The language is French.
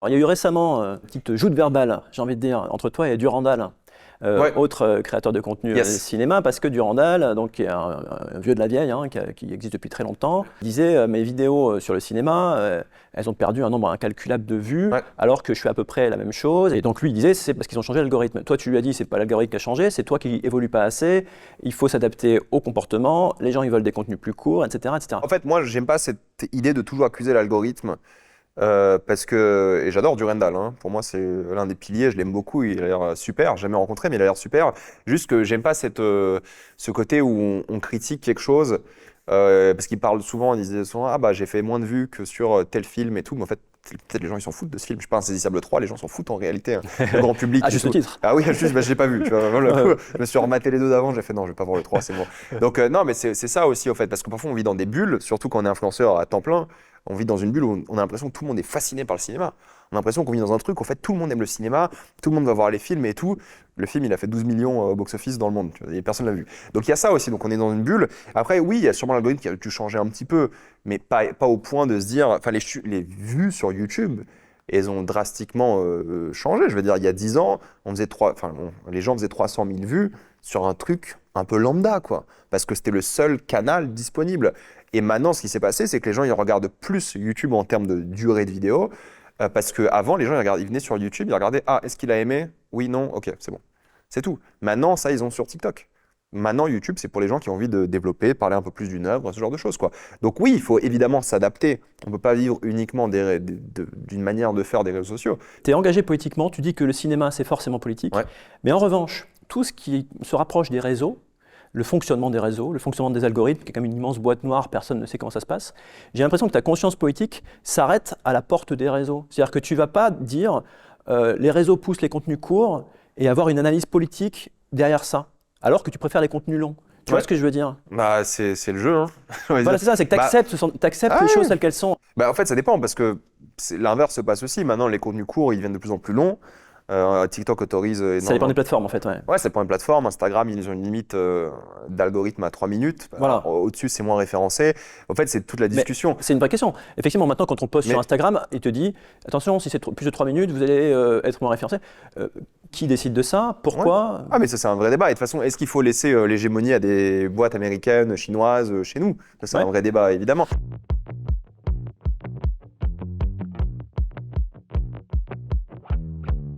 Alors, il y a eu récemment une petite joute verbale, j'ai envie de dire, entre toi et Durandal, Ouais. autre créateur de contenu Yes. cinéma, parce que Durandal, donc, qui est un vieux de la vieille, hein, qui existe depuis très longtemps, disait mes vidéos sur le cinéma, elles ont perdu un nombre incalculable de vues, Ouais. alors que je fais à peu près la même chose. Et donc lui, il disait, c'est parce qu'ils ont changé l'algorithme. Toi, tu lui as dit, c'est pas l'algorithme qui a changé, c'est toi qui évolue pas assez, il faut s'adapter au comportement, les gens, ils veulent des contenus plus courts, etc., etc. En fait, moi, j'aime pas cette idée de toujours accuser l'algorithme. Parce que, et j'adore Durandal, hein. Pour moi c'est l'un des piliers, je l'aime beaucoup, il a l'air super, j'ai jamais rencontré mais il a l'air super. Juste que j'aime pas ce côté où on critique quelque chose, parce qu'il parle souvent, il disait souvent, ah bah j'ai fait moins de vues que sur tel film et tout, mais en fait peut-être les gens ils s'en foutent de ce film, je sais pas, Insaisissable 3, les gens s'en foutent en réalité, hein. Le grand public À et juste tout. titre. Ah oui, juste, bah, je l'ai pas vu, tu vois, vraiment, le coup, je me suis rematé les deux d'avant, j'ai fait non, je vais pas voir le 3, c'est bon. Donc non, mais c'est ça aussi, au fait, parce que parfois on vit dans des bulles, surtout quand on est influenceur à temps plein. On vit dans une bulle où on a l'impression que tout le monde est fasciné par le cinéma. On a l'impression qu'on vit dans un truc où en fait tout le monde aime le cinéma, tout le monde va voir les films et tout. Le film, il a fait 12 millions au box-office dans le monde, tu vois, et personne l'a vu. Donc il y a ça aussi, donc on est dans une bulle. Après, oui, il y a sûrement l'algorithme qui a dû changer un petit peu, mais pas au point de se dire. Enfin, les vues sur YouTube, elles ont drastiquement changé. Je veux dire, il y a 10 ans, les gens faisaient 300 000 vues sur un truc un peu lambda, quoi, parce que c'était le seul canal disponible. Et maintenant, ce qui s'est passé, c'est que les gens ils regardent plus YouTube en termes de durée de vidéo, parce qu'avant, les gens ils venaient sur YouTube, ils regardaient, ah, est-ce qu'il a aimé? Oui, non, ok, c'est bon. C'est tout. Maintenant, ça, ils ont sur TikTok. Maintenant, YouTube, c'est pour les gens qui ont envie de développer, parler un peu plus d'une œuvre, ce genre de choses, quoi. Donc oui, il faut évidemment s'adapter. On ne peut pas vivre uniquement d'une manière de faire des réseaux sociaux. Tu es engagé politiquement, tu dis que le cinéma, c'est forcément politique. Ouais. Mais en revanche, tout ce qui se rapproche des réseaux, le fonctionnement des réseaux, le fonctionnement des algorithmes, qui est comme une immense boîte noire, personne ne sait comment ça se passe, j'ai l'impression que ta conscience politique s'arrête à la porte des réseaux. C'est-à-dire que tu ne vas pas dire les réseaux poussent les contenus courts et avoir une analyse politique derrière ça, alors que tu préfères les contenus longs. Tu vois Ouais. ce que je veux dire? Bah, c'est le jeu, hein. On va Voilà, dire. c'est ça, c'est que tu Bah, acceptes ah les choses ouais. telles qu'elles sont. Bah, en fait, ça dépend parce que l'inverse se passe aussi. Maintenant, les contenus courts, ils deviennent de plus en plus longs. TikTok autorise Ça dépend énormément. des plateformes, en fait. Ouais. Ouais, c'est pour une plateforme. Instagram, ils ont une limite d'algorithme à 3 minutes. Voilà. Au-dessus, c'est moins référencé. En fait, c'est toute la Mais discussion. c'est une vraie question. Effectivement, maintenant, quand on poste Mais sur Instagram, il te dit attention, si c'est plus de 3 minutes, vous allez être moins référencé. Qui décide de ça? ouais. Pourquoi? Ah, mais ça, c'est un vrai débat. Et de toute façon, est-ce qu'il faut laisser l'hégémonie à des boîtes américaines, chinoises, chez nous? Ça, c'est Ouais. un vrai débat, évidemment.